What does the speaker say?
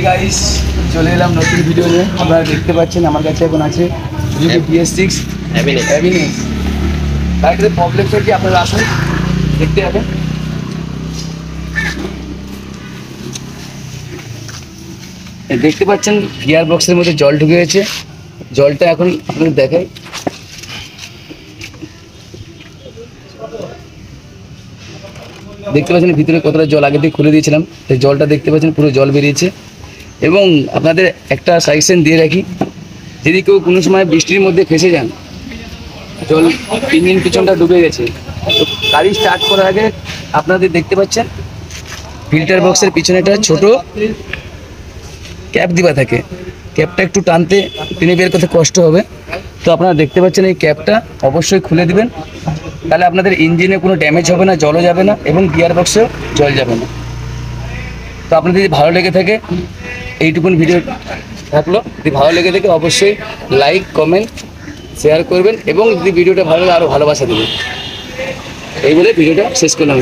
Guys, চলে এলাম নতুন ভিডিও নিয়ে। আপনারা দেখতে পাচ্ছেন আমার কাছে এখন আছে সুজুকি BS6 অ্যাভিনিস। তার একটা প্রবলেম হচ্ছে, আপনারা আসুন দেখতে যাবেন। দেখতে পাচ্ছেন গিয়ার বক্সের মধ্যে জল ঢুকে গেছে। জলটা এখন আপনাদের দেখাই। দেখতে পাচ্ছেন ভিতরে কতটা জল আগে থেকে খুলে দিয়েছিলাম, সেই জলটা দেখতে পাচ্ছেন পুরো জল বেরিয়েছে। এবং আপনাদের একটা সাজেশন দিয়ে রাখি, যদি কেউ কোনো সময় বৃষ্টির মধ্যে ফেসে যান, জল ইঞ্জিন পিছনটা ডুবে গেছে, তো গাড়ি স্টার্ট করার আগে আপনাদের দেখতে পাচ্ছেন ফিল্টার বক্সের পিছনে একটা ছোটো ক্যাপ দেওয়া থাকে। ক্যাপটা একটু টানতে টেনে বের করতে কষ্ট হবে, তো আপনারা দেখতে পাচ্ছেন এই ক্যাপটা অবশ্যই খুলে দিবেন। তাহলে আপনাদের ইঞ্জিনে কোনো ড্যামেজ হবে না, জলও যাবে না এবং গিয়ার বক্সেও জল যাবে না। তো আপনাদের যদি ভালো লেগে থাকে, এইটুকুন ভিডিও থাকলো। যদি ভালো লেগে থাকে অবশ্যই লাইক, কমেন্ট, শেয়ার করবেন এবং যদি ভিডিওটা ভালো লাগে আরও ভালোবাসা দেবেন। এই বলে ভিডিওটা শেষ করলাম।